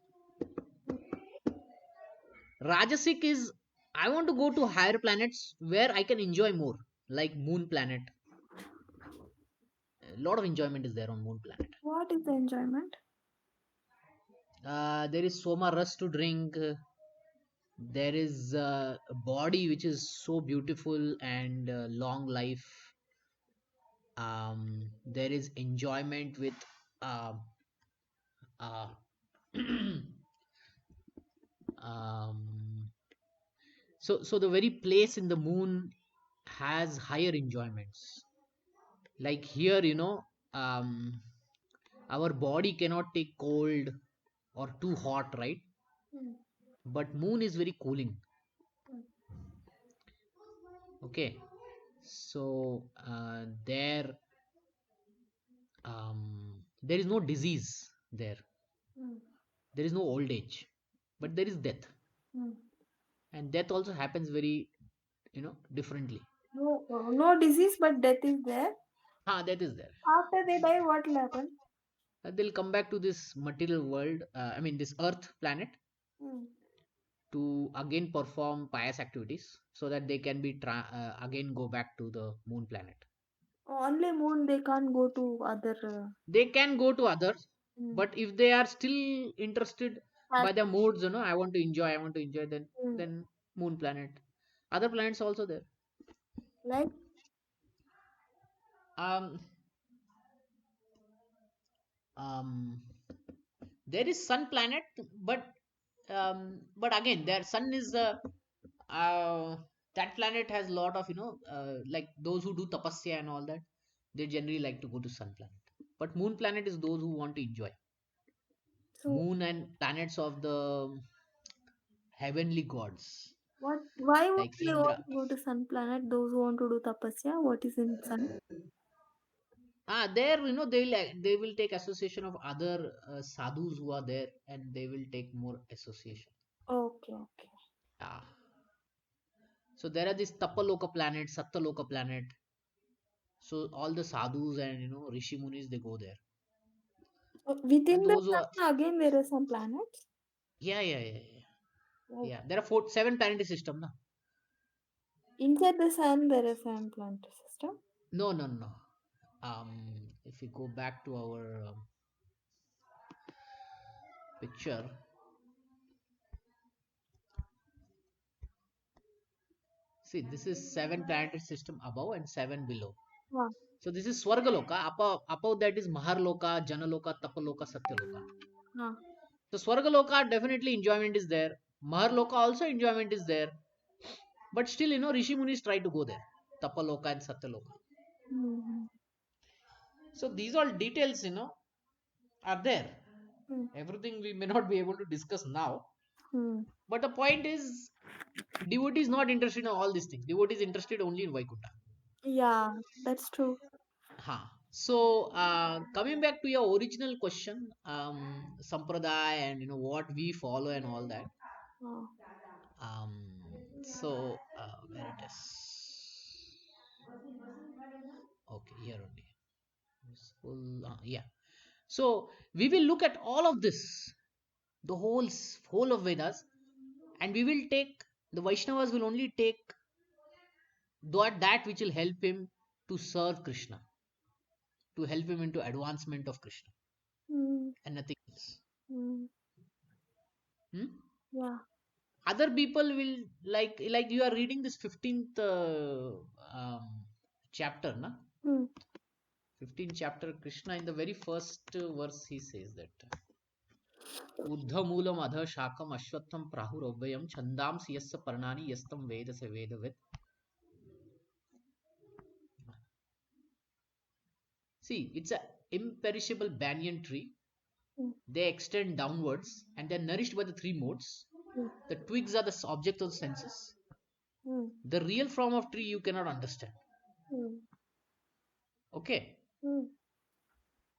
Rajasic is, I want to go to higher planets where I can enjoy more, like Moon planet. A lot of enjoyment is there on Moon planet. What is the enjoyment? There is so much rust to drink. There is a body which is so beautiful and long life. There is enjoyment with uh, uh, um, so the very place in the moon has higher enjoyments. Like here, our body cannot take cold or too hot, right? Hmm. But moon is very cooling. Hmm. Okay. So there is no disease there. Hmm. There is no old age, but there is death, Hmm. and death also happens very, differently. No, no disease, but death is there. Death is there. After they die, what will happen? They'll come back to this material world. I mean, this Earth planet Hmm. to again perform pious activities, so that they can be again go back to the moon planet. Only moon, they can't go to other. They can go to others, Hmm. but if they are still interested Has- by their modes, I want to enjoy, then hmm. moon planet. Other planets also there. Like, Um, um, there is sun planet, but again, their sun is uh, that planet has a lot of like those who do tapasya and all that. They generally like to go to sun planet. But moon planet is those who want to enjoy. so Moon and planets of the heavenly gods what? Why would like they want Indra. to go to sun planet? Those who want to do tapasya, what is in sun? There they will take association of other sadhus who are there, and they will take more association. Okay, okay. Ah, so there are these Tapaloka planet, Satyaloka planet. So all the sadhus and rishi munis, they go there, So and within the those who are, sun, again, there are some planets. yeah, yeah, yeah, yeah, Oh. yeah. There are seven planetary system, na. Inside the sun, there is some planet system. No, no, no. If we go back to our picture, see, this is seven planetary system above and seven below. Huh. So this is Swargaloka. Above that is Maharloka, Janaloka, Tapaloka, Satyaloka. Huh. So Swargaloka, definitely enjoyment is there. Maharloka also enjoyment is there. But still, Rishi Munis try to go there. Tapaloka and Satyaloka. Hmm. So these all details, are there. Hmm. Everything we may not be able to discuss now. Hmm. But the point is, Devotee is not interested in all these things. Devotee is interested only in Vaikuntha. Yeah, that's true. Huh. So coming back to your original question, sampradaya and what we follow and all that. Oh. Where it is? Okay, here only. Yeah. So we will look at all of this, the whole of Vedas, and we will take the Vaishnavas will only take that which will help him to serve Krishna, to help him into advancement of Krishna, Mm, and nothing else. mm, Hmm? yeah. Other people will like you are reading this 15th chapter, na? Mm, 15th chapter, Krishna in the very first verse he says that ऊर्ध्वमूलम अध शाखम अश्वत्थम प्राहुरव्ययम छंदांसि यस्य पर्णानि यस्तम वेद से वेदविद. See, it's a imperishable banyan tree. mm, They extend downwards and they're nourished by the three modes. mm, The twigs are the object of the senses. mm, The real form of tree you cannot understand. mm, Okay. mm,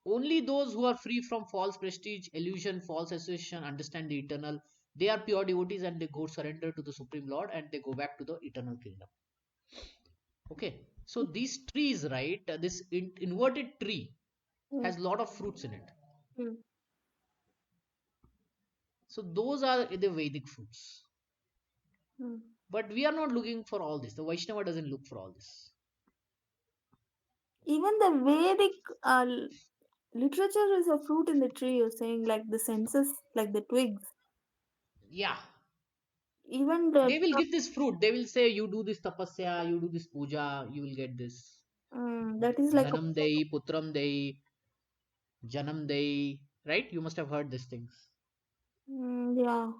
Only those who are free from false prestige, illusion, false association, understand the eternal. They are pure devotees and they go surrender to the Supreme Lord and they go back to the eternal kingdom. Okay. So these trees, right? This inverted tree mm, has lot of fruits in it. mm, So those are the Vedic fruits. mm. But we are not looking for all this. The Vaishnava doesn't look for all this. Even the Vedic literature is a fruit in the tree, you're saying, like the senses, like the twigs. Yeah. Even the They will give this fruit. They will say, you do this tapasya, you do this puja, you will get this. that is like a Dhanam Dei, Putram Dei, Janam Dei. Right? You must have heard these things. yeah,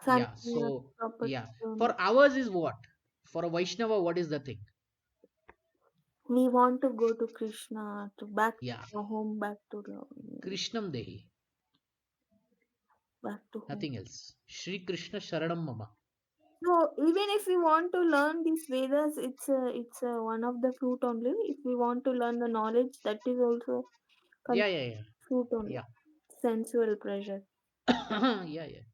son, Yeah. yeah, So, proper. yeah. For ours is what? For a Vaishnava, what is the thing? We want to go to Krishna, to back Yeah. to home, Krishnam Dehi. back to home. Nothing else. Shri Krishna Sharanam Mama. So even if we want to learn these Vedas, it's one of the fruit only. If we want to learn the knowledge, that is also Yeah, yeah, yeah. fruit only. Yeah. Sensual pleasure. Yeah, yeah.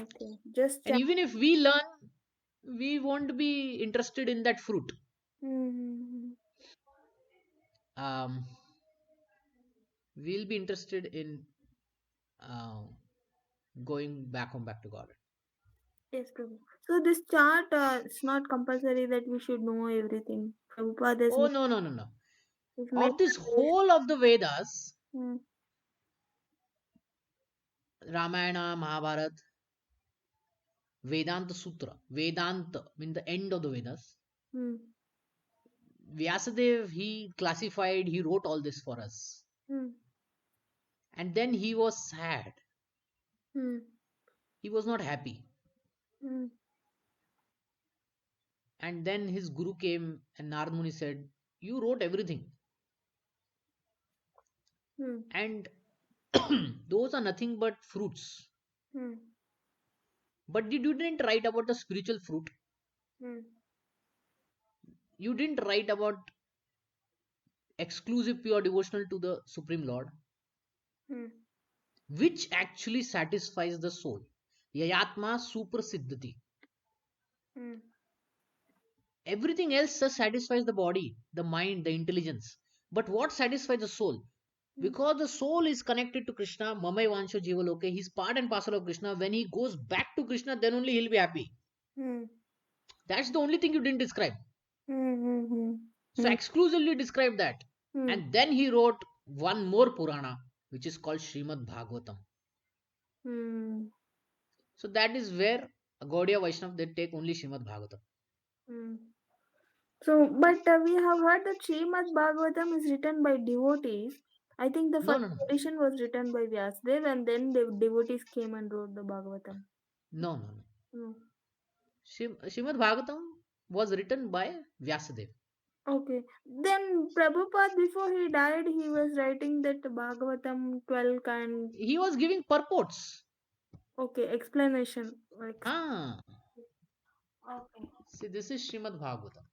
Okay, just And check. even if we learn, we won't be interested in that fruit. Mm-hmm. Um, we'll be interested in uh, going back home, back to God. Yes, Prabhu. So this chart, it's not compulsory that we should know everything. Prabhupada has Oh, made, no, no, no, no. has made Of this the whole of the Vedas, way. Ramayana, Mahabharata, Vedanta Sutra, Vedanta, mean the end of the Vedas. Mm, Vyasadev, he classified, he wrote all this for us. mm, And then he was sad. mm, He was not happy. mm, And then his guru came and Narad Muni said, you wrote everything. mm, And those are nothing but fruits. mm, But you didn't write about the spiritual fruit. mm, You didn't write about exclusive pure devotional to the Supreme Lord, mm, which actually satisfies the soul. Yayatma suprasiddhati. mm, Everything else just satisfies the body, the mind, the intelligence. But what satisfies the soul? mm, Because the soul is connected to Krishna, Mamai Vansho Jivaloke, he's part and parcel of Krishna. When he goes back to Krishna, then only he'll be happy. mm, That's the only thing you didn't describe. mm, mm, So exclusively describe that. mm, And then he wrote one more Purana, which is called Srimad Bhagavatam. mm, So that is where Gaudiya Vaishnav they take only Srimad Bhagavatam. mm. So, but we have heard that Srimad Bhagavatam is written by devotees. I think the No, first no, no, edition was written by Vyasadeva, and then the devotees came and wrote the Bhagavatam. no, no, no. No. Srimad Bhagavatam was written by Vyasadev. Okay. Then Prabhupada, before he died, he was writing that Bhagavatam 12 kind. He was giving purports. Okay, explanation. Like, Ah, See, this is Srimad Bhagavatam.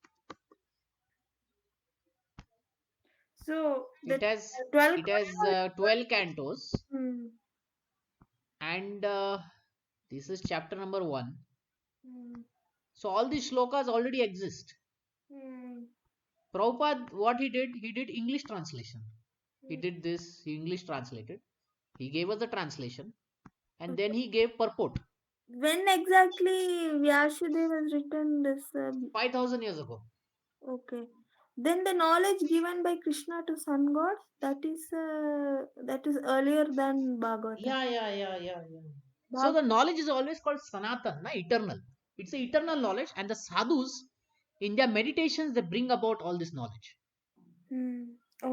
So the It has 12 it has 12 cantos, Hmm. and this is chapter number 1. Hmm. So all these shlokas already exist. Hmm. Prabhupada, what he did English translation. He Hmm. did this, he English translated. He gave us the translation, and then Okay. he gave purport. When exactly Vyasudeva has written this? 5,000 years ago. Okay. Then the knowledge given by Krishna to sun gods, that is earlier than Bhagavata. Yeah. So Bhag- the knowledge is always called Sanatan, na, eternal. It's a eternal knowledge, and the sadhus in their meditations they bring about all this knowledge. hmm.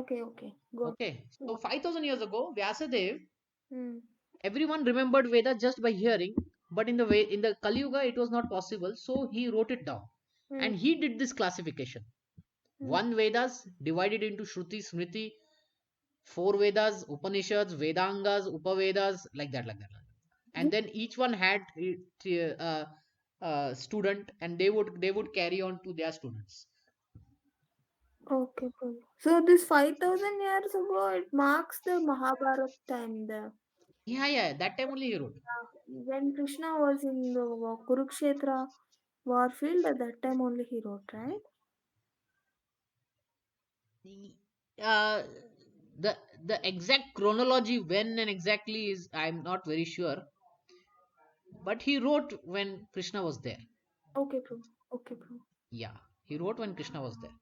Okay, okay. Good. Okay, Yeah. so 5,000 years ago, Vyasadeva, Hmm. everyone remembered Veda just by hearing, but in the Kali Yuga it was not possible, so he wrote it down, Hmm. and he did this classification. Hmm. One Vedas divided into Shruti, Smriti, four Vedas, Upanishads, Vedangas, Upavedas, like that. And This- then each one had a student, and they would carry on to their students. Okay, Prabhu. So this 5,000 years ago, it marks the Mahabharata time there. Yeah, that time only he wrote. When Krishna was in the Kurukshetra war field, at that time only he wrote, right? Uh, the exact chronology when and exactly is I'm not very sure, but he wrote when Krishna was there. Okay, Prabhu. Okay, Prabhu. Yeah, he wrote when Krishna was there.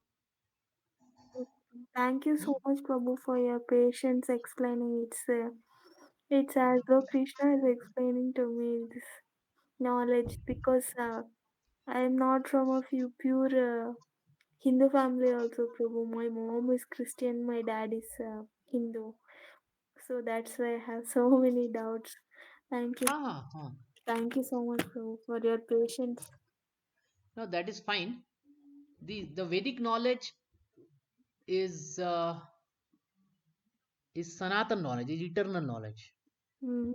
Thank you Hmm? so much, Prabhu, for your patience explaining. It's as though Krishna is explaining to me this knowledge because I am not from a few pure Hindu family also, Prabhu. My mom is Christian, my dad is Hindu. So that's why I have so many doubts. Thank you. Huh. Thank you so much, Prabhu, for your patience. No, that is fine. The Vedic knowledge is Sanatan knowledge, is eternal knowledge. Mm.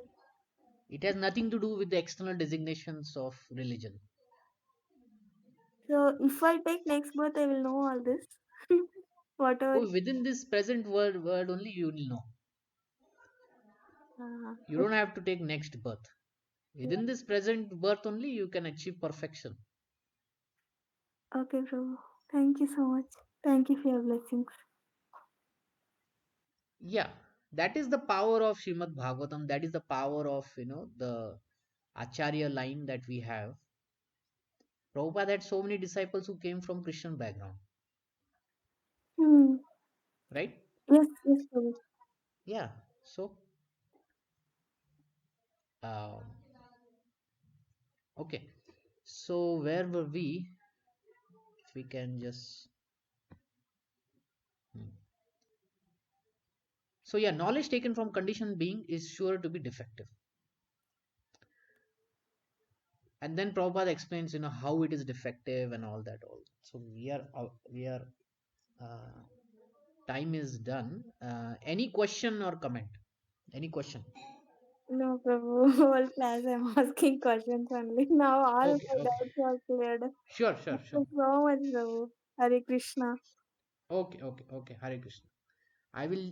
It has nothing to do with the external designations of religion. So if I take next birth, I will know all this. Whatever. Oh, within this present world only you will know. Uh, You don't have to take next birth. yeah. Within this present birth only you can achieve perfection. Okay, Prabhu. Thank you so much. Thank you for your blessings. Yeah, that is the power of Srimad Bhagavatam. That is the power of the Acharya line that we have. Prabhupada had so many disciples who came from Christian background, Hmm. right? Yes, yes, Prabhu. Yeah. So, um, okay. So where were we? If we can just. Hmm. So yeah, knowledge taken from conditioned being is sure to be defective. And then Prabhupada explains, how it is defective and all that. All. So we are. Uh, time is done. Any question or comment? Any question? No, Prabhu. Whole class I'm asking questions only. Now all Okay, my okay. doubts are cleared. Thank Sure. you so much, Prabhu. Hare Krishna. Okay. Hare Krishna. I will